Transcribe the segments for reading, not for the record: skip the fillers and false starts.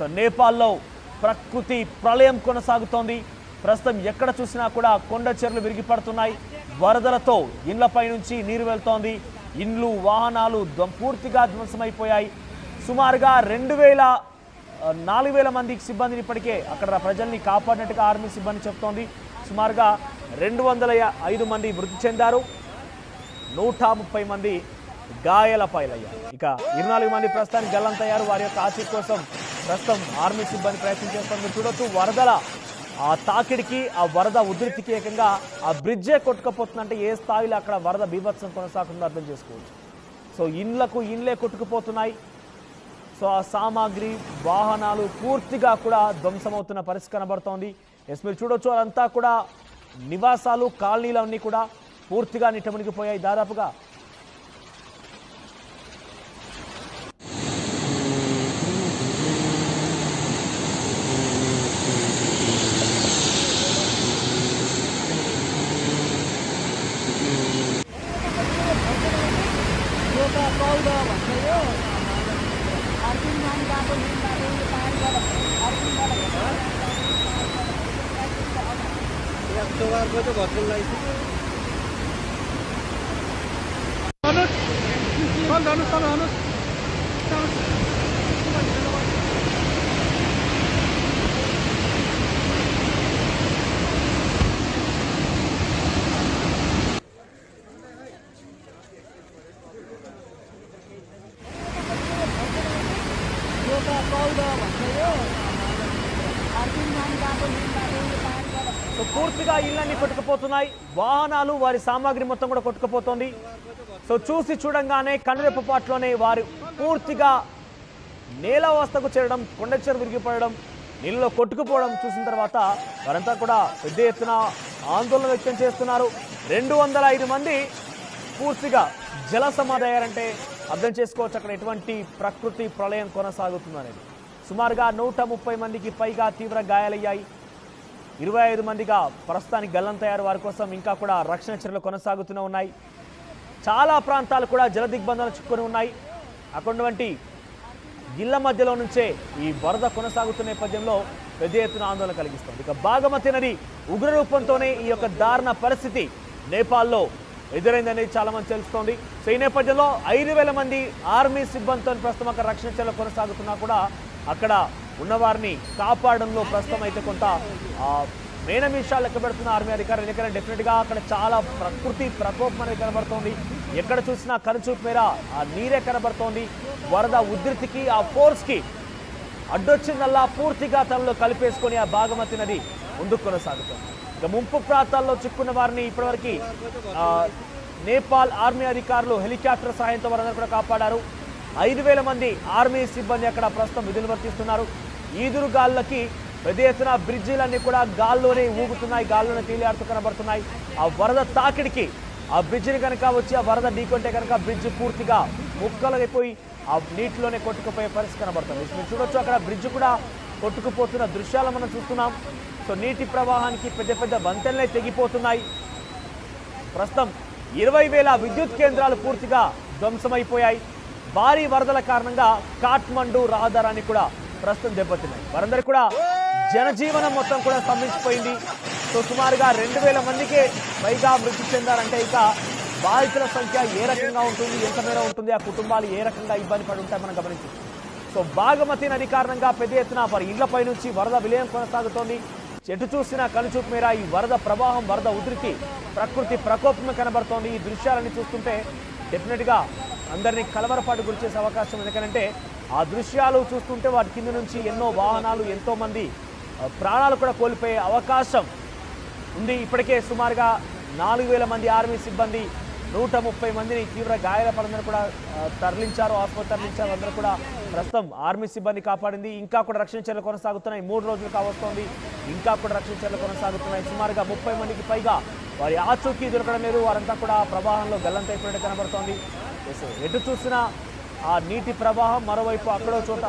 నేపాల్లో ప్రకృతి ప్రళయం కొనసాగుతోంది. ప్రస్తుతం ఎక్కడ చూసినా కూడా కొండ చెర్లు విరిగి పడుతున్నాయి. వరదలతో ఇండ్లపై నుంచి నీరు వెళ్తోంది. ఇండ్లు వాహనాలు పూర్తిగా ధ్వంసమైపోయాయి. సుమారుగా 4,000 మంది సిబ్బందిని ఇప్పటికే అక్కడ ప్రజల్ని కాపాడినట్టుగా ఆర్మీ సిబ్బంది చెప్తోంది. సుమారుగా 205 మంది మృతి చెందారు. 130 మంది గాయాల పాలయ్యారు. ఇక 24 మంది ప్రస్తుతానికి గల్లంతయ్యారు. వారి యొక్క ఆచూకీ కోసం ప్రస్తుతం ఆర్మీ సిబ్బంది ప్రయత్నం చేస్తారు. మీరు చూడొచ్చు వరదల ఆ తాకిడికి ఆ వరద ఉధృతికి ఏకంగా ఆ బ్రిడ్జే కొట్టుకుపోతుందంటే ఏ స్థాయిలో అక్కడ వరద బీభత్సం కొనసాగుతుందో అర్థం చేసుకోవచ్చు. సో ఇండ్లే కొట్టుకుపోతున్నాయి. సో ఆ సామాగ్రి వాహనాలు పూర్తిగా కూడా ధ్వంసమవుతున్న పరిస్థితి కనబడుతోంది. మీరు చూడొచ్చు అదంతా కూడా నివాసాలు కాలనీలన్నీ కూడా పూర్తిగా నిట్టమునిగిపోయాయి. దాదాపుగా పూర్తిగా ఇళ్ళన్నీ కొట్టుకుపోతున్నాయి. వాహనాలు వారి సామాగ్రి మొత్తం కూడా కొట్టుకుపోతోంది. సో చూడంగానే కనురెప్పపాట్లోనే వారు పూర్తిగా నేలవస్థకు చేరడం, కొండచెరు విరిగిపోవడం, నీళ్ళలో కొట్టుకుపోవడం చూసిన తర్వాత వారంతా కూడా పెద్ద ఎత్తున ఆందోళన వ్యక్తం చేస్తున్నారు. 205 మంది పూర్తిగా జల సమాధి అయ్యారంటే అర్థం చేసుకోవచ్చు అక్కడ ఎటువంటి ప్రకృతి ప్రళయం కొనసాగుతుందనేది. సుమారుగా 130 మందికి పైగా తీవ్ర గాయాలయ్యాయి. 25 మందిగా ప్రస్తుతానికి గల్లంతయ్యారు. వారి కోసం ఇంకా కూడా రక్షణ చర్యలు కొనసాగుతూనే ఉన్నాయి. చాలా ప్రాంతాలు కూడా జల దిగ్బంధాలు చిక్కుని ఉన్నాయి. అటువంటి ఇళ్ల మధ్యలో నుంచే ఈ వరద కొనసాగుతున్న నేపథ్యంలో పెద్ద ఎత్తున ఆందోళన కలిగిస్తుంది. ఇక బాగమతి నది ఉగ్రరూపంతోనే ఈ యొక్క దారుణ పరిస్థితి నేపాల్లో ఎదురైందనేది చాలా మంది తెలుస్తోంది. సో ఈ నేపథ్యంలో 5,000 మంది ఆర్మీ సిబ్బందితో ప్రస్తుతం అక్కడ రక్షణ చర్యలు కొనసాగుతున్నా కూడా అక్కడ ఉన్నవారిని కాపాడంలో ప్రస్తుతం అయితే కొంత మేనమీషాలు లెక్క పెడుతున్న ఆర్మీ అధికారులు. ఎందుకంటే డెఫినెట్గా అక్కడ చాలా ప్రకృతి ప్రకోపం అనేది కనబడుతోంది. ఎక్కడ చూసినా కనుచూపు మేర ఆ నీరే కనబడుతోంది. వరద ఉధృతికి ఆ ఫోర్స్కి అడ్డొచ్చిందల్లా పూర్తిగా తనలో కలిపేసుకొని ఆ బాగమతి నది ముందుకు కొనసాగుతోంది. ఇక ముంపు ప్రాంతాల్లో చిక్కున్న వారిని ఇప్పటివరకు నేపాల్ ఆర్మీ అధికారులు హెలికాప్టర్ సహాయంతో వారందరూ కూడా కాపాడారు. 5,000 మంది ఆర్మీ సిబ్బంది అక్కడ ప్రస్తుతం విధులు వర్తిస్తున్నారు. ఈదురు గాళ్ళకి పెద్ద ఎత్తున బ్రిడ్జిలన్నీ కూడా గాల్లోనే ఊగుతున్నాయి, గాల్లోనే తేలియాడుతూ కనబడుతున్నాయి. ఆ వరద తాకిడికి ఆ బ్రిడ్జిని కనుక వచ్చి ఆ వరద ఢీకొంటే కనుక బ్రిడ్జ్ పూర్తిగా ముక్కలైపోయి ఆ నీటిలోనే కొట్టుకుపోయే పరిస్థితి కనబడుతుంది. మీరు చూడొచ్చు అక్కడ బ్రిడ్జ్ కూడా కొట్టుకుపోతున్న దృశ్యాలు మనం చూస్తున్నాం. సో నీటి ప్రవాహానికి పెద్ద పెద్ద వంతెనలే తెగిపోతున్నాయి. ప్రస్తుతం 20,000 విద్యుత్ కేంద్రాలు పూర్తిగా ధ్వంసమైపోయాయి. భారీ వరదల కారణంగా కాఠ్మండు రహదారాన్ని కూడా ప్రస్తుతం దెబ్బతిన్నాయి. వారందరూ కూడా జనజీవనం మొత్తం కూడా స్తంభించిపోయింది. సో సుమారుగా 2,000 మందికి పైగా మృతి చెందారంటే ఇక బాధితుల సంఖ్య ఏ రకంగా ఉంటుంది, ఎంత మేర ఉంటుంది, ఆ కుటుంబాలు ఏ రకంగా ఇబ్బంది పడి ఉంటాయి మనం గమనించవచ్చు. సో బాగమతి నది కారణంగా పెద్ద ఎత్తున వారి ఇళ్లపై నుంచి వరద విలయం కొనసాగుతోంది. చెట్టు చూసినా కనుచూపు మేర ఈ వరద ప్రవాహం, వరద ఉధృతి, ప్రకృతి ప్రకోపమే కనబడుతోంది. ఈ దృశ్యాలని చూస్తుంటే డెఫినెట్గా అందరినీ కలవరపాటు గురి చేసే అవకాశం. ఎందుకంటే ఆ దృశ్యాలు చూస్తుంటే వాటి కింద నుంచి ఎన్నో వాహనాలు, ఎంతో మంది ప్రాణాలు కూడా కోల్పోయే అవకాశం ఉంది. ఇప్పటికే సుమారుగా 4,000 మంది ఆర్మీ సిబ్బంది 130 మందిని తీవ్ర గాయాల పరంగా కూడా తరలించారు, ఆసుపత్రి తరలించారు. అందరూ కూడా ప్రస్తుతం ఆర్మీ సిబ్బంది కాపాడింది. ఇంకా కూడా రక్షణ చర్యలు కొనసాగుతున్నాయి. 3 రోజులు కావస్తోంది, ఇంకా కూడా రక్షణ చర్యలు కొనసాగుతున్నాయి. సుమారుగా 30 మందికి పైగా వారి ఆచూకీ దొరకడం లేదు. వారంతా కూడా ప్రవాహంలో గల్లంతైపోయినట్టు కనబడుతోంది. ఎటు చూసినా ఆ నీటి ప్రవాహం, మరోవైపు అక్కడో చోట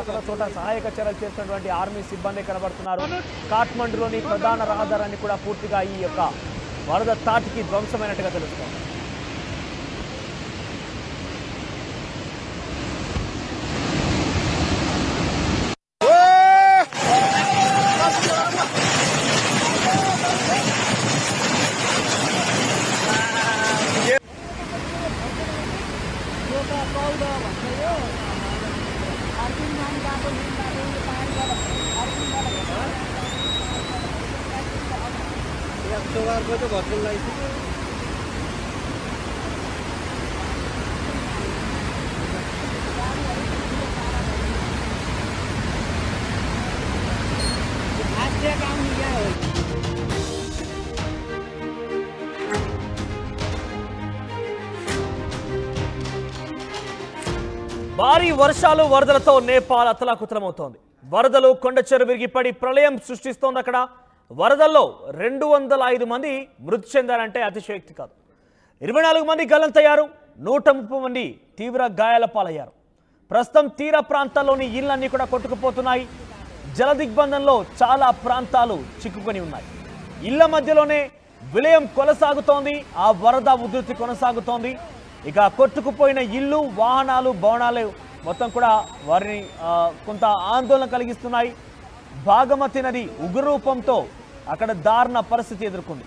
సహాయక చర్యలు చేస్తున్నటువంటి ఆర్మీ సిబ్బంది కనబడుతున్నారు. కాఠ్మండులోని ప్రధాన రహదారాన్ని కూడా పూర్తిగా ఈ యొక్క వరద తాటికి ధ్వంసమైనట్టుగా తెలుస్తోంది. 100 को बदल लाइए काम किया है భారీ వర్షాలు వరదలతో నేపాల్ అతలాకుతలమవుతోంది. వరదలు కొండ చెరువు విరిగిపడి ప్రళయం సృష్టిస్తోంది. అక్కడ వరదల్లో 205 మంది మృతి చెందారంటే అతిశయోక్తి కాదు. 24 మంది గల్లంతయ్యారు. 130 మంది తీవ్ర గాయాల పాలయ్యారు. ప్రస్తుతం తీర ప్రాంతాల్లోని ఇళ్లన్నీ కూడా కొట్టుకుపోతున్నాయి. జల దిగ్బంధంలో చాలా ప్రాంతాలు చిక్కుకొని ఉన్నాయి. ఇళ్ల మధ్యలోనే విలయం కొనసాగుతోంది. ఆ వరద ఉధృతి కొనసాగుతోంది. ఇక కొట్టుకుపోయిన ఇల్లు, వాహనాలు, భవనాలు మొత్తం కూడా వారిని కొంత ఆందోళన కలిగిస్తున్నాయి. భాగమతి నది ఉగ్రరూపంతో అక్కడ దారుణ పరిస్థితి ఎదుర్కొంది.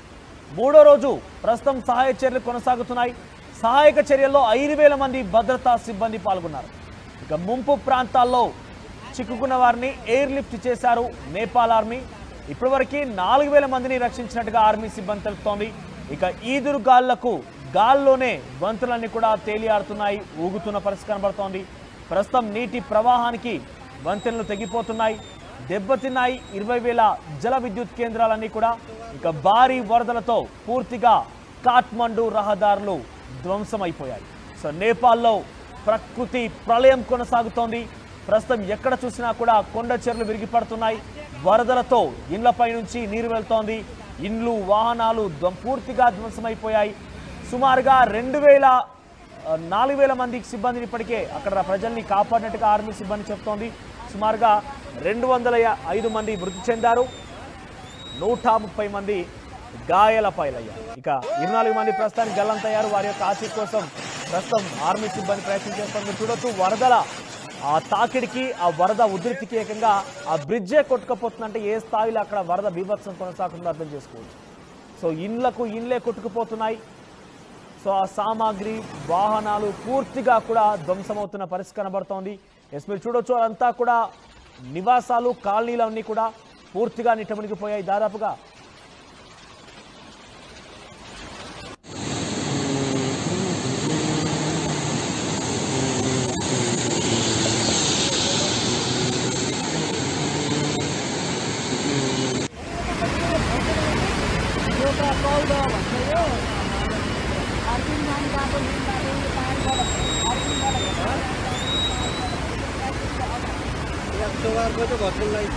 3వ రోజు ప్రస్తుతం సహాయ చర్యలు కొనసాగుతున్నాయి. సహాయక చర్యల్లో 5,000 మంది భద్రతా సిబ్బంది పాల్గొన్నారు. ఇక ముంపు ప్రాంతాల్లో చిక్కుకున్న వారిని ఎయిర్ లిఫ్ట్ చేశారు నేపాల్ ఆర్మీ. ఇప్పటివరకు 4,000 మందిని రక్షించినట్టుగా ఆర్మీ సిబ్బంది తెలుపుతోంది. ఇక ఈదురు గాళ్లకు గాల్లోనే వంతులన్నీ కూడా తేలియాడుతున్నాయి. ఊగుతున్న పరిస్థితి కనబడుతోంది. ప్రస్తుతం నీటి ప్రవాహానికి వంతెనలు తెగిపోతున్నాయి. దెబ్బతిన్నాయి 20,000 జల విద్యుత్ కేంద్రాలన్నీ కూడా. ఇక భారీ వరదలతో పూర్తిగా కాఠ్మండు రహదారులు ధ్వంసమైపోయాయి. సో నేపాల్లో ప్రకృతి ప్రళయం కొనసాగుతోంది. ప్రస్తుతం ఎక్కడ చూసినా కూడా కొండ చెరువులు విరిగిపడుతున్నాయి. వరదలతో ఇండ్లపై నుంచి నీరు వెళ్తోంది. ఇండ్లు, వాహనాలు పూర్తిగా ధ్వంసమైపోయాయి. సుమారుగా 4,000 మంది సిబ్బందిని ఇప్పటికే అక్కడ ప్రజల్ని కాపాడినట్టుగా ఆర్మీ సిబ్బంది చెప్తోంది. సుమారుగా 205 మంది మృతి చెందారు. 130 మంది గాయాల పాలయ్యారు. ఇక 24 మంది ప్రస్తుతానికి గల్లంతయ్యారు. వారి యొక్క ఆచూకీ కోసం ప్రస్తుతం ఆర్మీ సిబ్బంది ప్రయత్నం చేస్తారు. మీరు చూడొచ్చు వరదల ఆ తాకిడికి, ఆ వరద ఉధృతికి ఏకంగా ఆ బ్రిడ్జే కొట్టుకుపోతుందంటే ఏ స్థాయిలో అక్కడ వరద బీభత్సం కొనసాగుతుందో అర్థం చేసుకోవచ్చు. సో ఇండ్లే కొట్టుకుపోతున్నాయి. సో ఆ సామాగ్రి, వాహనాలు పూర్తిగా కూడా ధ్వంసమవుతున్న పరిస్థితి కనబడుతోంది. మీరు చూడొచ్చు అదంతా కూడా నివాసాలు, కాలనీలన్నీ కూడా పూర్తిగా నిట్టమునిగిపోయాయి. దాదాపుగా को बदल लाइए